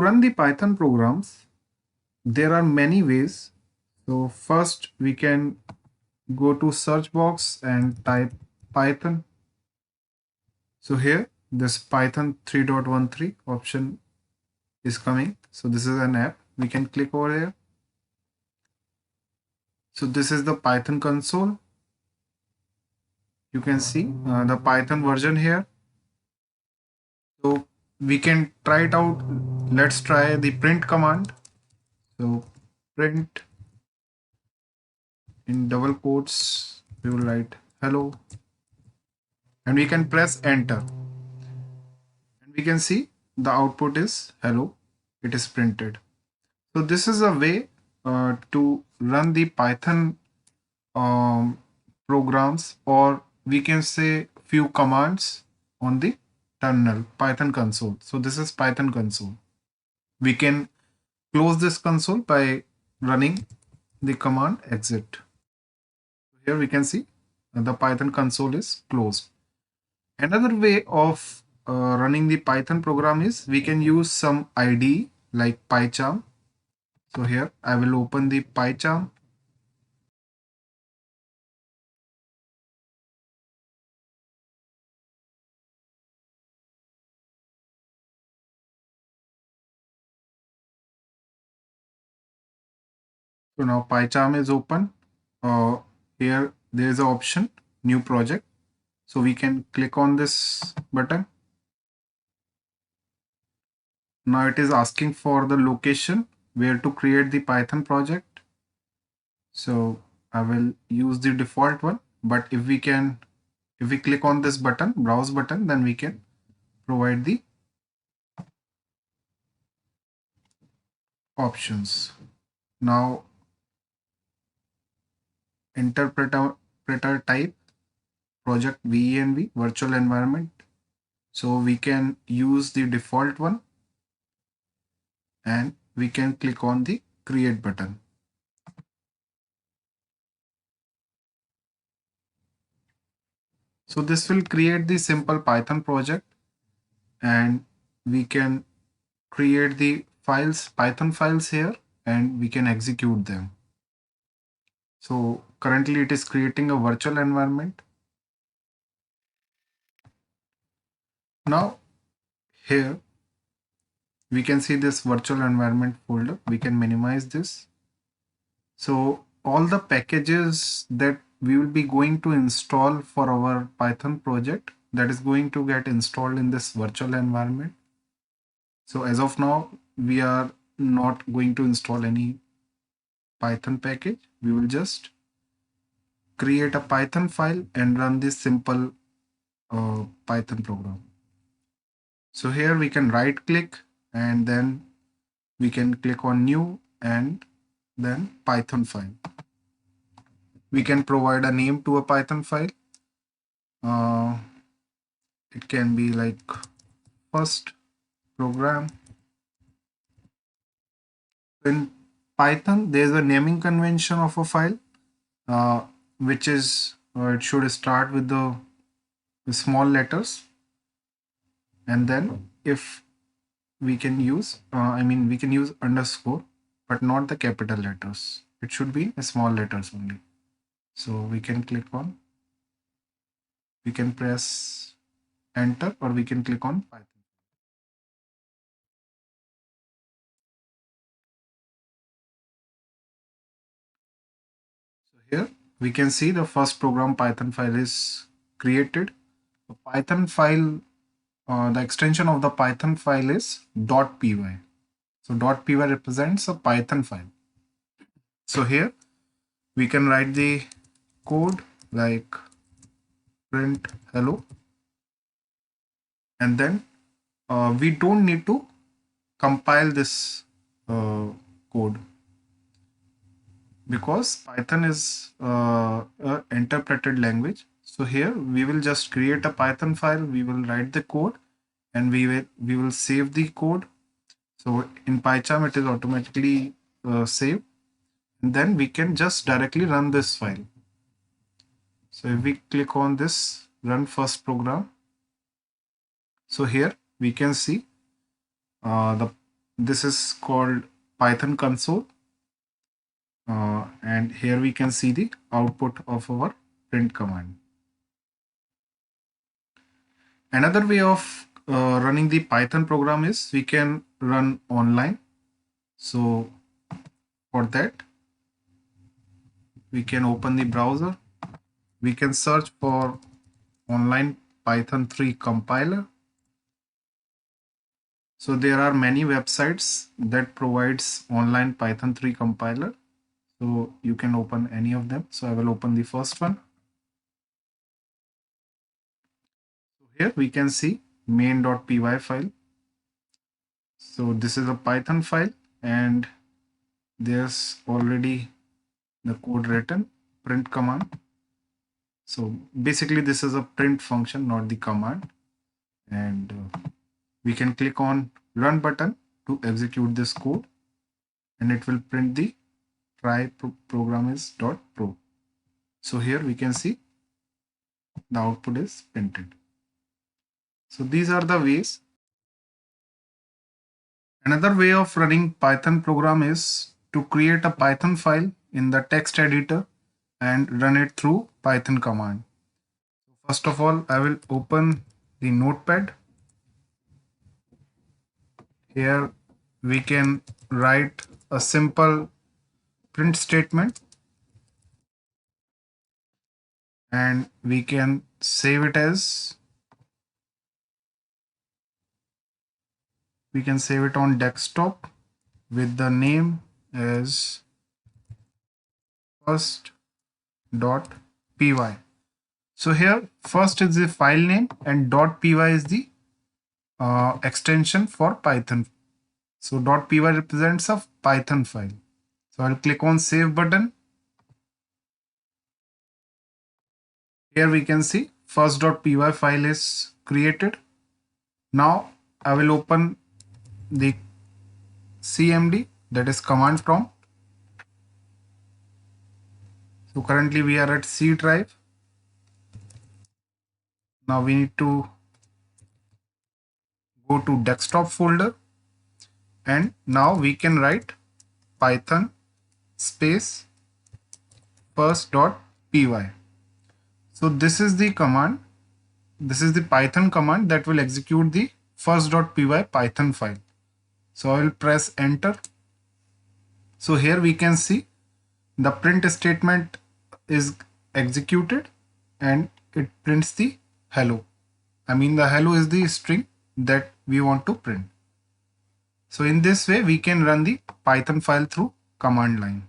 To run the Python programs, there are many ways. So first we can go to search box and type Python. So here this Python 3.13 option is coming. So this is an app. We can click over here. So this is the Python console. You can see the Python version here. So we can try it out. Let's try the print command. So print in double quotes, we will write hello and we can press enter. And we can see the output is hello. It is printed. So this is a way to run the Python programs, or we can say few commands on the terminal Python console. So this is Python console. We can close this console by running the command exit. Here we can see the Python console is closed. Another way of running the Python program is we can use some IDE like Pycharm. So here I will open the Pycharm. So now Pycharm is open. Here there is an option new project. So we can click on this button. Now it is asking for the location where to create the Python project. So I will use the default one, but if we click on this button, browse button, then we can provide the options. Now interpreter type project VENV virtual environment. So we can use the default one and we can click on the create button. So this will create the simple Python project and we can create the files, Python files here, and we can execute them. So currently it is creating a virtual environment. Now here we can see this virtual environment folder. We can minimize this. So all the packages that we will be going to install for our Python project, that is going to get installed in this virtual environment. So as of now, we are not going to install any Python package. We will just create a Python file and run this simple Python program. So here we can right click and then we can click on new and then Python file. We can provide a name to a Python file. It can be like first program. In Python, there's a naming convention of a file, which is it should start with the small letters, and then if we can use, we can use underscore, but not the capital letters. It should be small letters only. So we can click on, we can press enter, or we can click on Python. So here we can see the first program Python file is created. The Python file, the extension of the Python file is .py. So .py represents a Python file. So here we can write the code like print hello, and then we don't need to compile this code because Python is an interpreted language. So here we will just create a Python file, we will write the code, and we will save the code. So in Pycharm it is automatically saved, and then we can just directly run this file. So if we click on this run first program, so here we can see this is called Python console. And here we can see the output of our print command. Another way of running the Python program is we can run online. So for that, we can open the browser. We can search for online Python 3 compiler. So there are many websites that provides online Python 3 compiler. So you can open any of them. So I will open the first one. So here we can see main.py file. So this is a Python file and there's already the code written, print command. So basically this is a print function, not the command. And we can click on run button to execute this code and it will print the try program is .pro. So here we can see the output is printed. So these are the ways. Another way of running Python program is to create a Python file in the text editor and run it through Python command. First of all, I will open the Notepad. Here we can write a simple print statement and we can save it as, we can save it on desktop with the name as first.py. So here first is the file name and .py is the extension for Python. So .py represents a Python file. So I'll click on save button. Here we can see first.py file is created. Now I will open the CMD, that is command prompt. So currently we are at C drive. Now we need to go to desktop folder and now we can write Python space first.py. So this is the command. This is the Python command that will execute the first.py Python file. So I will press enter. So here we can see the print statement is executed and it prints the hello. I mean the hello is the string that we want to print. So in this way we can run the Python file through command line.